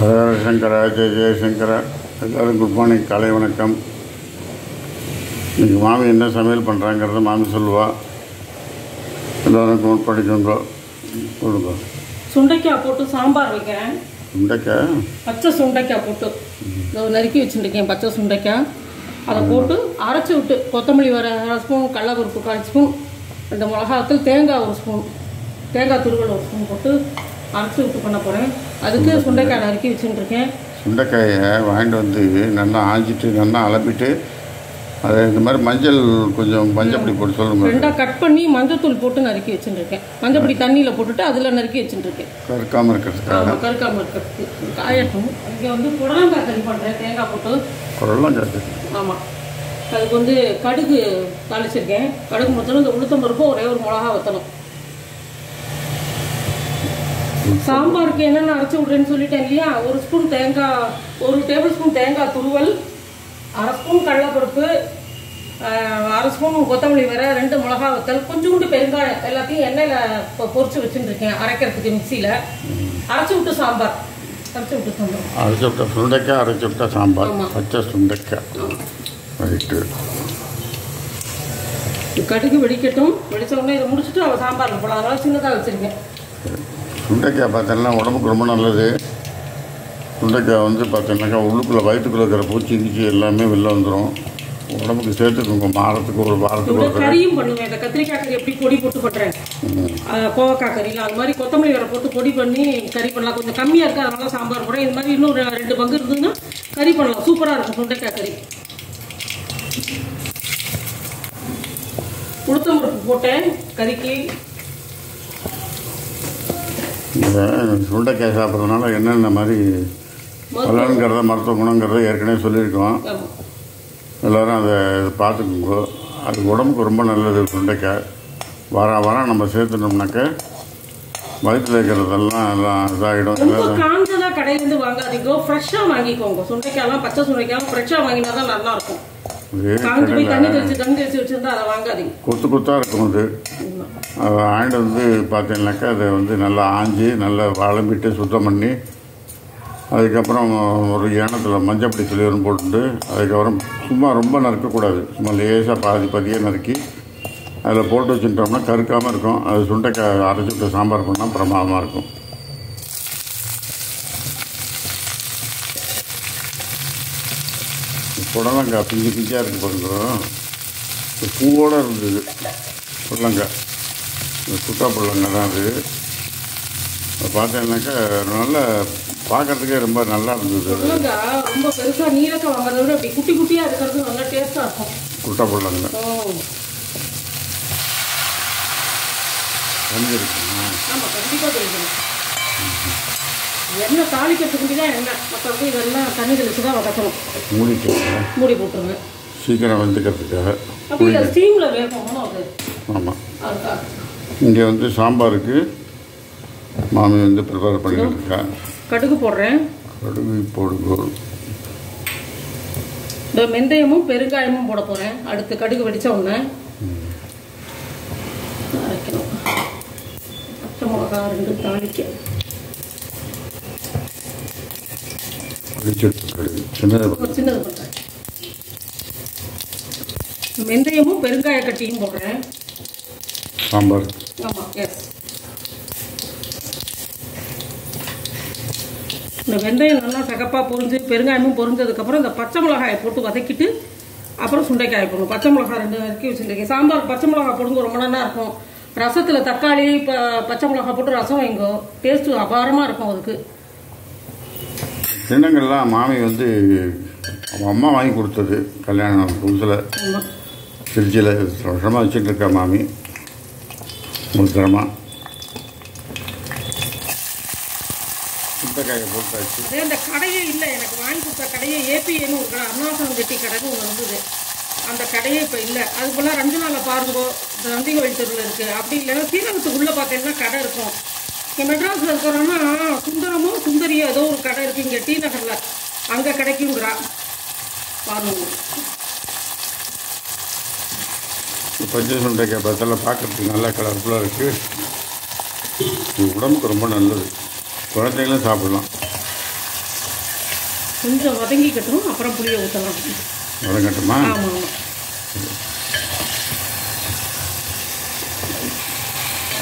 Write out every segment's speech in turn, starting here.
ஹர சங்கர ஜெய ஜெயசங்கர. எல்லோரும் good morning, காலை வணக்கம். இன்றைக்கி மாமி என்ன சமையல் பண்ணுறாங்கிறத மாமி சொல்லுவா. எல்லோரும் நோட் பண்ணிக்கோங்க. கொடுங்க. சுண்டைக்காய் போட்டு சாம்பார் வைக்கிறேன். சுண்டைக்காய், பச்சை சுண்டைக்காய் போட்டு நறுக்கி வச்சுருக்கேன். பச்சை சுண்டைக்காய் அதை போட்டு அரைச்சி விட்டு கொத்தமல்லி வர 1/2 ஸ்பூன், கடலைப்பருப்பு 1/4 ஸ்பூன், 2 மிளகாத்தூள், தேங்காய் 1 ஸ்பூன், தேங்காய் துருவல் 1 ஸ்பூன் போட்டு அரைச்சி விட்டு பண்ண போகிறேன். அதுக்கு சுண்டைக்காய் நறுக்கி வச்சுட்டுருக்கேன். சுண்டைக்காயை வாங்கிட்டு வந்து நல்லா ஆஞ்சிட்டு நல்லா அலம்பிட்டு அதை இந்த மாதிரி கொஞ்சம் மஞ்சப்பொடி போட்டு சொல்லுங்க. 2 கட் பண்ணி மஞ்சத்தூள் போட்டு நறுக்கி வச்சுட்டுருக்கேன். மஞ்சப்பொடி தண்ணியில் போட்டுட்டு அதில் நறுக்கி வச்சுட்டுருக்கேன். கருக்காமல் இருக்கிறதுக்காக. கருக்காமல் இருக்கிறதுக்கு காயட்டும். இங்கே வந்து புடலங்காய் கறி பண்ணுறேன், தேங்காய் போட்டு. புடலங்காய்? ஆமாம். அதுக்கு வந்து கடுகு தாளிச்சிருக்கேன். கடுகு மொத்தம் இந்த உளுத்தம் பருப்பு ஒரே 1 மிளகா வற்றணும். சாம்பாருக்கு என்னென்ன அரைச்சி விட்றேன்னு சொல்லிட்டேன் இல்லையா. 1 ஸ்பூன் தேங்காய், 1 டேபிள் ஸ்பூன் தேங்காய் துருவல், 1/2 ஸ்பூன் கடலைப்பருப்பு, 1/2 ஸ்பூன் கொத்தமல்லி வர, 2 மிளகா வத்தல், கொஞ்சோண்டு பெருங்காயம், எல்லாத்தையும் எண்ணெயில் பொரிச்சு வச்சுட்டுருக்கேன் அரைக்கிறதுக்கு. மிக்சியில் அரைச்சி விட்டு சாம்பார். அரைச்சி விட்டு சுண்டைக்காய் அரைச்சி விட்டா சாம்பார். பச்சை சுண்டைக்காய். ரைட்டு. கடுகு வெடிக்கட்டும். வெடிச்ச உடனே இதை முடிச்சுட்டு அவள் சாம்பாரில் போடலாம். அதனால சின்னதாக வச்சுருக்கேன். சுண்டைக்காய் பார்த்தீங்கன்னா உடம்புக்கு ரொம்ப நல்லது. சுண்டைக்காய் வந்து பார்த்தீங்கன்னாக்கா உள்ளுக்குள்ளே வயிற்றுக்குள்ளே இருக்கிற பூச்சி கீச்சி எல்லாமே வெளில வந்துடும். உடம்புக்கு சேர்த்துக்குங்க. வாரத்துக்கு ஒரு கறியும் பண்ணுவேன். இந்த கத்திரிக்காய் கறி எப்படி பொடி போட்டு பண்ணுறேன், கோவக்காய் கறியில் அது மாதிரி கொத்தமல்லி வரை போட்டு பொடி பண்ணி கறி பண்ணலாம். கொஞ்சம் கம்மியாக இருக்குது, அதனால சாம்பார் போடுறேன். இது மாதிரி இன்னும் 2 பங்கு இருந்ததுன்னா கறி பண்ணலாம். சூப்பராக இருக்கும் சுண்டைக்காய் கறி. உளுத்தம் பருப்பு போட்டேன் கறிக்கு. சுண்டைக்காய் சாப்பிட்றதுனால என்னென்ன மாதிரி பலன்கிறத, மருத்துவ குணங்கிறத ஏற்கனவே சொல்லியிருக்கோம். எல்லோரும் அதை பார்த்துக்குங்க. அது உடம்புக்கு ரொம்ப நல்லது. சுண்டைக்காய் வாரம் நம்ம சேர்த்துட்டோம்னாக்க வயிற்றில் இருக்கிறதெல்லாம் எல்லாம் இதாகிடும். காஞ்சதாக கடையிலேருந்து வாங்காதீங்க, ஃப்ரெஷ்ஷாக வாங்கிக்கோங்க. சுண்டைக்காயெல்லாம் பச்சை சுண்டைக்காய் ஃப்ரெஷ்ஷாக வாங்கினா தான் நல்லாயிருக்கும். கொத்து கொத்தாக இருக்கும். அதை வாங்கிட்டு வந்து பார்த்தீங்கன்னாக்கா அதை வந்து நல்லா ஆஞ்சி நல்லா வளம்பிட்டு சுத்தம் பண்ணி அதுக்கப்புறம் ஒரு ஏனத்தில் மஞ்சப்பொடி துளியும் போட்டுட்டு அதுக்கப்புறம் சும்மா ரொம்ப நறுக்கக்கூடாது. சும்மா லேசாக பாதியாக நறுக்கி அதில் போட்டு வச்சுட்டோம்னா கருக்காமல் இருக்கும். அது சுண்டைக்காய் அரைச்சி விட்டு சாம்பார் பண்ணால் பிரமாதமாக இருக்கும். புடலங்காய் பிஞ்சு பிஞ்சாக இருக்குது பாருங்க. பூவோடு இருந்தது புடலங்காய். சுத்தா புடலங்காய் தான் அது. அதை பார்த்தீங்கன்னாக்கா நல்லா பார்க்குறதுக்கே ரொம்ப நல்லா இருந்தது. ரொம்ப பெருசாக நீளக்காய் வாங்குறத விட அப்படி குட்டி குட்டியாக இருக்கிறது நல்லா டேஸ்ட்டாக இருக்கும். குட்டா புடலங்காய் தெரிஞ்சிருக்கு. ஆமாம், கண்டிப்பாக தெரிஞ்சிடும். எண்ணெய் தாளிக்கிறதுக்கு தான் எண்ணெய், மற்றபடி இதெல்லாம் தண்ணி தெளிச்சு தான் வதக்கணும். மூடி போட்டுருங்க சீக்கிரம் வந்துக்கிறதுக்காக. அப்படி ஸ்டீமில் வேகணும் அது. ஆமாம். இங்கே வந்து சாம்பாருக்கு மாமி வந்து ப்ரிப்பேர் பண்ணிட்டு இருக்கா. கடுகு போடுறேன். கடுகு போடுங்க. இந்த வெந்தயமும் பெருங்காயமும் போட போகிறேன். அடுத்து கடுகு வெடித்த உடனே அரைக்கணும். பச்சை மிளகா 2 தாளிக்க. சின்னது பண்ணுறேன். வெந்தயமும் பெருங்காய கட்டியும் போடுறேன் சாம்பார். ஆமாம், எஸ். இந்த வெந்தயம் நல்லா சகப்பாக பொரிஞ்சு பெருங்காயமும் பொரிஞ்சதுக்கப்புறம் இந்த பச்சை மிளகாயை போட்டு வதக்கிட்டு அப்புறம் சுண்டைக்காயை போடணும். பச்சை மிளகா 2 நறுக்கி வச்சுருக்கேன். சாம்பார் பச்சை மிளகா போடுங்க ரொம்ப நல்லா இருக்கும். ரசத்தில் தக்காளி பச்சை மிளகா போட்டு ரசம் வைங்கோ, டேஸ்ட்டு அபாரமாக இருக்கும். அதுக்கு சின்னங்கள்லாம் மாமி வந்து அவங்க அம்மா வாங்கி கொடுத்தது கல்யாணம் புதுசில். ஃப்ரிட்ஜில் வருஷமாக வச்சுட்டு இருக்கா மாமி. முழுத்தரமாக சுண்டைக்காயை போட்டாச்சு. இந்த கடையே இல்லை, எனக்கு வாங்கி கொடுத்த கடையே ஏபிஏன்னு ஒரு கடை, அருணாசலம் செட்டி கடைன்னு ஒன்று இருந்தது. அந்த கடையே இப்போ இல்லை. அது போல் ரஞ்சனாவில் பாருங்கோ, இந்த நந்திங்க வழித்தூரில் இருக்குது. அப்படி இல்லைன்னா சீரகத்துக்குள்ளே பார்த்தீங்கன்னா கடை இருக்கும். இப்போ மெட்ராஸில் இருக்கிறோன்னா சுந்தரமோ சுந்தரியோ ஏதோ ஒரு கடை இருக்குது இங்கே டி நகரில். அங்கே கிடைக்குங்கிறா பாருங்க. பச்சை சுண்டைக்காய் பார்த்தெல்லாம் பார்க்குறதுக்கு நல்லா கலர்ஃபுல்லாக இருக்குது. இது உடம்புக்கு ரொம்ப நல்லது. குழந்தைங்களும் சாப்பிடலாம். கொஞ்சம் வதங்கிக்கட்டும், அப்புறம் புளியை ஊற்றலாம். வதங்கட்டுமா? ஆமாம்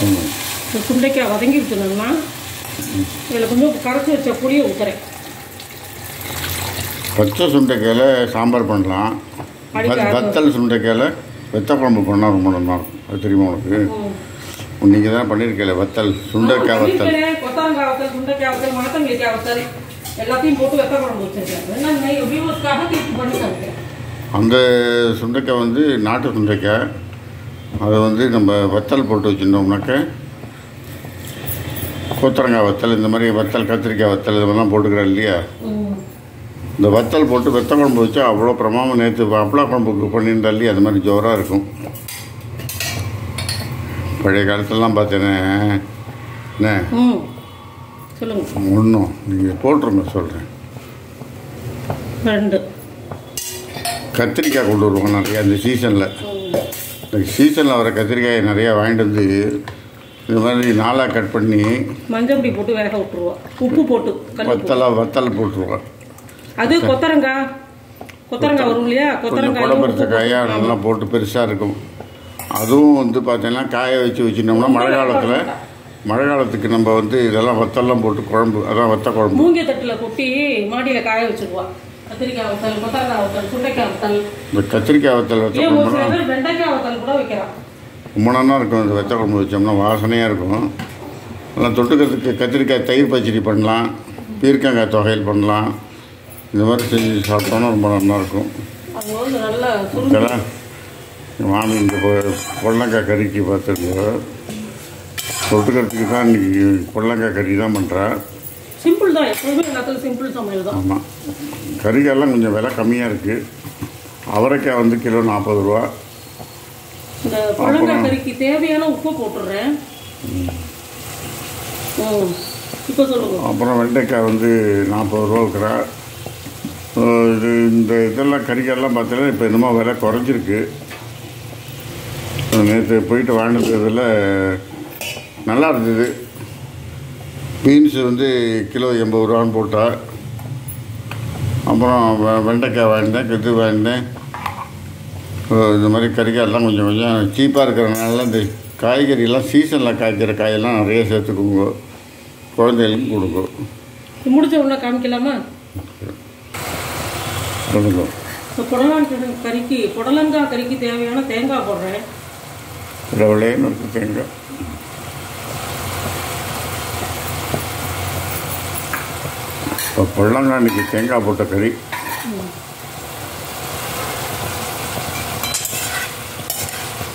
ஆமாம். இந்த சுண்டைக்காய் வதங்கி ஊற்றணும்னா இதில் கொஞ்சம் கரைச்சி வச்ச புளியை ஊற்றுறேன். பச்சை சுண்டைக்காயில் சாம்பார் பண்ணலாம். வத்தல் சுண்டைக்காயில் வெத்த குழம்பு பண்ணால் ரொம்ப நல்லா இருக்கும். அது தெரியுமா உனக்கு? நீங்கள் தான் பண்ணியிருக்கல வத்தல், சுண்டைக்காய் வத்தல், கொத்தரங்காய் வத்தல், சுண்டைக்காய் வத்தல், மணத்தங்காய் வத்தல் எல்லாத்தையும் போட்டு வெத்த குழம்பு வச்சுருக்கேன். பண்ணி அந்த சுண்டைக்காய் வந்து நாட்டு சுண்டைக்காய். அதை வந்து நம்ம வத்தல் போட்டு வச்சுருந்தோம்னாக்க கொத்தரங்காய் வத்தல், இந்த மாதிரி வத்தல், கத்திரிக்காய் வத்தல் இதெல்லாம் போட்டுக்கிறேன் இல்லையா? இந்த வத்தல் போட்டு வெத்த குழம்பு வச்சா அவ்வளோ பிரமாதம். நேற்று அப்பளா குழம்புக்கு பண்ணியிருந்தா இல்லையா, அது மாதிரி ஜோராக இருக்கும். பழைய காலத்துலலாம் பார்த்தேனே. என்ன சொல்லுங்கள். ஒன்றும் நீங்கள் போட்டுருங்க சொல்கிறேன். 2 கத்திரிக்காய் கொண்டு வருவாங்க நிறையா இந்த சீசனில். இந்த சீசனில் வர கத்திரிக்காயை நிறையா வாங்கிட்டு வந்து இந்த மாதிரி நாளாக கட் பண்ணி மஞ்சள் பொடி போட்டு வேக விட்டுருவோம், உப்பு போட்டு வத்தல் போட்டுருவோம். அது கொத்தரங்காய் வரும் இல்லையா, கொத்தரங்காய் காயாக நல்லா போட்டு பெருசாக இருக்கும். அதுவும் வந்து பார்த்தீங்கன்னா காய வச்சு வச்சுட்டோம்னா மழை காலத்துக்கு நம்ம வந்து இதெல்லாம் வத்தல்லாம் போட்டு குழம்பு, அதான் வத்த குழம்பு. மூங்கிய தட்டில் கொட்டி மாடியில் காய வச்சுருவோம். கத்திரிக்காய் வத்தல், கொத்தரங்காய் வத்தல், சுண்டைக்காய் வத்தல். இந்த கத்திரிக்காய் வத்தல் வத்த குழம்புலாம் வெண்டைக்காய் வத்தல் கூட வைக்கலாம். ரொம்ப நல்லா இருக்கும். இந்த வெத்த குழம்பு வச்சோம்னா வாசனையாக இருக்கும். நல்லா தொட்டுக்கிறதுக்கு கத்திரிக்காய் தயிர் பச்சடி பண்ணலாம், பீர்க்கங்காய் தொகையில் பண்ணலாம். இந்த மாதிரி செஞ்சு சாப்பிட்டோன்னா ரொம்ப நல்லாயிருக்கும். இதெல்லாம் மாமி இந்த பொடலங்காய் கறிக்கு பார்த்துருங்க. தொட்டுக்கிறதுக்கு தான் இன்றைக்கி பொடலங்காய் கறி தான் பண்ணுறேன். சிம்பிள் தான், எப்பவுமே எல்லாத்துக்கும் சிம்பிள் சமையல் தான். ஆமாம், கறிகள்லாம் கொஞ்சம் விலை கம்மியாக இருக்குது. அவரைக்காய் வந்து கிலோ 40 ரூபா. இந்த பொடலங்காய் கறிக்கு தேவையான உப்பு போட்டுடுறேன். இப்போ சொல்லுங்கள். அப்புறம் வெண்டைக்காய் வந்து 40 ரூபா இருக்கிறா. இந்த இதெல்லாம் கறிகள்லாம் பார்த்தீங்கன்னா இப்போ என்னமோ விலை குறைஞ்சிருக்கு. நேற்று போயிட்டு வாங்கினதில் நல்லா இருந்தது. பீன்ஸு வந்து கிலோ 80 ரூபான்னு போட்டா. அப்புறம் வெண்டைக்காய் வாங்கினேன், இது வாங்கினேன். இந்த மாதிரி கறிக்காயெல்லாம் கொஞ்சம் கொஞ்சம் சீப்பாக இருக்கிறதுனால இந்த காய்கறியெல்லாம் சீசனில் காய்க்கிற காயெல்லாம் நிறைய சேர்த்துக்குங்க, குழந்தைகளுக்கும் கொடுக்கும். முடிச்ச உடனே காமிக்கலாமா? சொல்லுங்க. புடலங்காய் கறிக்கு தேவையான தேங்காய் போடுறேன். விளையன்னு இருக்கு தேங்காய். இப்போ புடலங்காய் இன்றைக்கி தேங்காய் போட்ட கறி.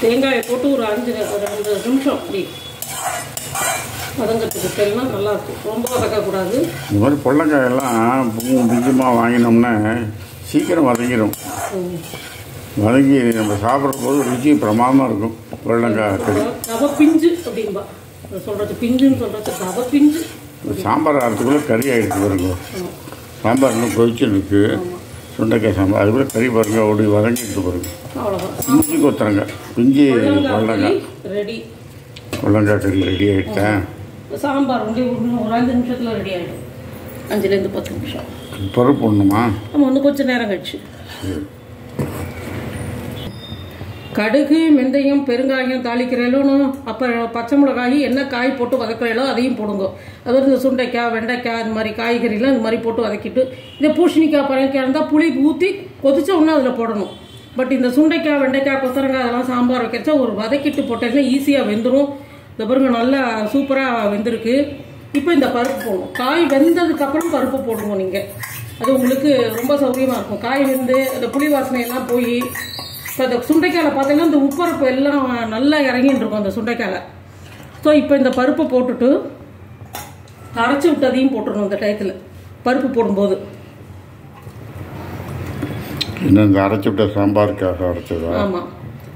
தேங்காயை போட்டு ஒரு 2 நிமிஷம் அப்படி வதங்கிறதுக்கு எல்லாம் நல்லாயிருக்கும். ரொம்ப வதக்கக்கூடாது. இந்த மாதிரி புடலங்காயெல்லாம் பிஞ்சுமாக வாங்கினோம்னா சீக்கிரம் வதங்கிடும். வதங்கி நம்ம சாப்பிட்றபோது ருச்சி பிரமாதமாக இருக்கும். புடலங்காய் கறி ரவை பிஞ்சு அப்படின்பா சொல்கிறது, பிஞ்சுன்னு சொல்கிறது ரவை பிஞ்சு. சாம்பார் ஆகிறதுக்குள்ளே கறி ஆகிடுச்சு பாருங்க. சாம்பார் இன்னும் கொதிச்சுன்னு இருக்குது. சுண்டைக்காய் சாம்பார் அதுக்குள்ளே கறி பாருங்க, ஓடி வதங்கிட்டு பாருங்க. அவ்வளோதான். பிஞ்சு கொத்துறங்க, பிஞ்சு புடலங்காய் ரெடி. புடலங்காய் கறி ரெடி ஆகிட்டேன். சாம்பார் வந்து ஒரு 5 நிமிஷத்தில் ரெடி ஆகிடும். 5லேருந்து 10 நிமிஷம். பருப்பு போடணுமா? நம்ம வந்து கொஞ்சம் நேரம் கழிச்சு. கடுகு, வெந்தயம், பெருங்காயம் தாளிக்கிறேலும், அப்புறம் பச்சை மிளகாய் என்ன காய் போட்டு வதக்கிறீங்களோ அதையும் போடுங்க. அதாவது இந்த சுண்டைக்காய், வெண்டைக்காய் இந்த மாதிரி காய்கறிலாம் இந்த மாதிரி போட்டு வதக்கிட்டு, இதே பூசணிக்காய், பரங்கிக்காய் இருந்தால் புளி ஊற்றி கொதிச்ச உடனே அதில் போடணும். பட் இந்த சுண்டைக்காய், வெண்டைக்காய், கொத்தரங்காய் அதெல்லாம் சாம்பார் வைக்கிறச்சா ஒரு வதக்கிட்டு போட்டீங்கன்னா ஈஸியாக வெந்துடும். இந்த பாருங்க நல்லா சூப்பராக வெந்திருக்கு. இப்போ இந்த பருப்பு போடணும். காய் வெந்ததுக்கப்புறம் பருப்பு போடுவோம் நீங்கள். அது உங்களுக்கு ரொம்ப சௌகரியமாக இருக்கும். காய் வெந்து அந்த புளி வாசனையெல்லாம் போய் இப்போ அந்த சுண்டைக்காயில் பார்த்தீங்கன்னா இந்த உப்பரப்பு எல்லாம் நல்லா இறங்கிட்டு இருக்கும் அந்த சுண்டைக்காயில். ஸோ இப்போ இந்த பருப்பை போட்டுட்டு அரைச்சி விட்டதையும் போட்டுடணும் இந்த டயத்தில் பருப்பு போடும்போது. இந்த அரைச்சி விட்ட சாம்பாருக்காக அரைச்சதா? ஆமாம்.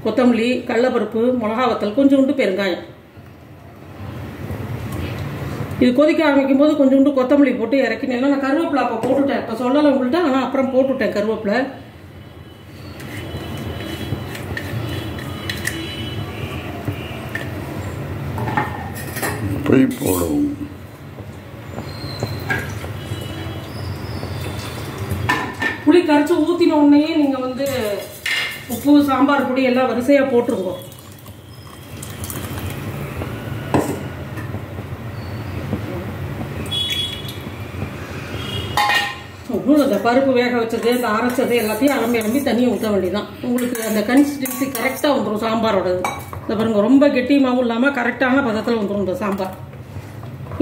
கொத்தமல்லி, கடலைப்பருப்பு, மிளகா வத்தல், கொஞ்சோண்டு பெருங்காயம். இது கொதிக்க ஆரம்பிக்கும் போது கொஞ்சோண்டு கொத்தமல்லி போட்டு இறக்கினேன். நான் கருவேப்பிலை அப்போ போட்டுட்டேன். இப்போ சொல்லலை உங்கள்கிட்ட, ஆனால் அப்புறம் போட்டுவிட்டேன் கருவேப்பிலை. போடவும் புளி கரைச்சி ஊற்றின உடனேயே நீங்கள் வந்து உப்பு சாம்பார் பொடி எல்லாம் வரிசையாக போட்டுருங்க. இந்த பருப்பு வேக வச்சது, இந்த அரைச்சது எல்லாத்தையும் அலம்பி தண்ணியை ஊற்ற வேண்டியதான். உங்களுக்கு அந்த கன்சிஸ்டன்சி கரெக்டாக வந்துடும் சாம்பாரோடது. இந்த பாருங்க, ரொம்ப கெட்டியமாகவும் இல்லாமல் கரெக்டான பதத்தில் வந்துடும் இந்த சாம்பார்.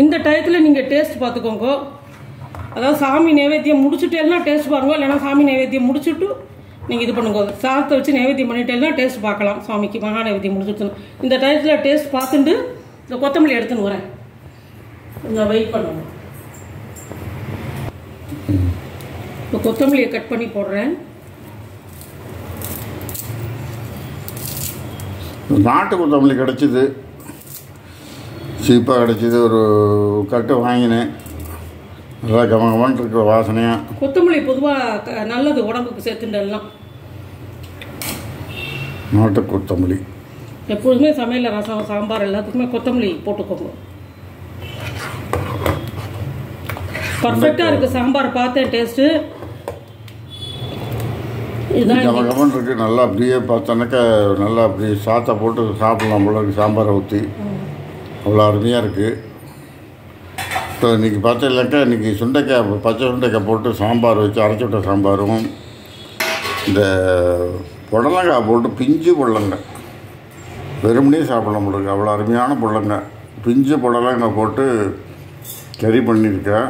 இந்த டயத்தில் நீங்கள் டேஸ்ட் பார்த்துக்கோங்க. அதாவது சாமி நைவேத்தியம் முடிச்சுட்டேன்னா டேஸ்ட் பாருங்க, இல்லைன்னா சாமி நைவேத்தியம் முடிச்சுட்டு நீங்கள் இது பண்ணுங்க. சாதத்தை வச்சு நைவேத்தியம் பண்ணிட்டேன்னா டேஸ்ட் பார்க்கலாம். சாமிக்கு மகா நைவேத்தியம் முடிச்சுட்டு இந்த டயத்தில் டேஸ்ட் பார்த்துட்டு இந்த கொத்தமல்லி எடுத்துன்னு வரேன். கொஞ்சம் வெயிட் பண்ணுவோம். இப்போ கொத்தமல்லியை கட் பண்ணி போடுறேன். நாட்டு கொத்தமல்லி கிடச்சிது, சீப்பாக கிடச்சிது. ஒரு கட்டு வாங்கினேன். நல்லா கமகமான் இருக்கிற வாசனையாக. கொத்தமல்லி பொதுவாக நல்லது உடம்புக்கு சேர்த்துட்டெல்லாம். நாட்டு கொத்தமல்லி எப்பொழுதுமே சமையல், ரசம், சாம்பார் எல்லாத்துக்குமே கொத்தமல்லி போட்டுக்கோங்க. பர்ஃபெக்டாக இருக்குது சாம்பார். பார்த்தேன் டேஸ்ட்டு கமகமன் இருக்குது. நல்லா அப்படியே பார்த்தோன்னாக்கா நல்லா அப்படி சாத்தை போட்டு சாப்பிட்லாம் போல இருக்குது. சாம்பாரை ஊற்றி அவ்வளோ அருமையாக இருக்குது. இப்போ இன்றைக்கி பார்த்தீங்கன்னாக்கா இன்றைக்கி சுண்டைக்காய், பச்சை சுண்டைக்காய் போட்டு சாம்பார் வச்சு அரைச்சி விட்ட சாம்பாரும், இந்த புடலங்காய் போட்டு பிஞ்சு புடலங்காய் வெறுமனே சாப்பிடலாம் போல இருக்குது. அவ்வளோ அருமையான புடலங்காய், பிஞ்சு புடலங்காய் போட்டு கறி பண்ணியிருக்கேன்.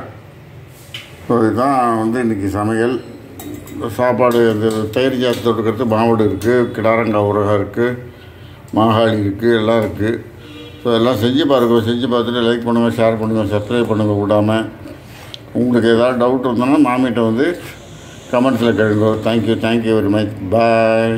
ஸோ இதுதான் வந்து இன்றைக்கி சமையல். சாப்பாடு அந்த தயிர் சாதத்தை தொட்டுக்கிறது மாவடு இருக்குது, கிடாரங்காய் ஊறுகாய் இருக்குது, மாகாளி இருக்குது, எல்லாம் இருக்குது. ஸோ எல்லாம் செஞ்சு பாருங்கள். செஞ்சு பார்த்துட்டு லைக் பண்ணுங்கள், ஷேர் பண்ணுங்கள், சப்ஸ்கிரைப் பண்ணுங்கள் விடாமல். உங்களுக்கு ஏதாவது டவுட் இருந்தோன்னா மாமிகிட்ட வந்து கமெண்ட்ஸில் கேளுங்க. Thank you very much. பாய்.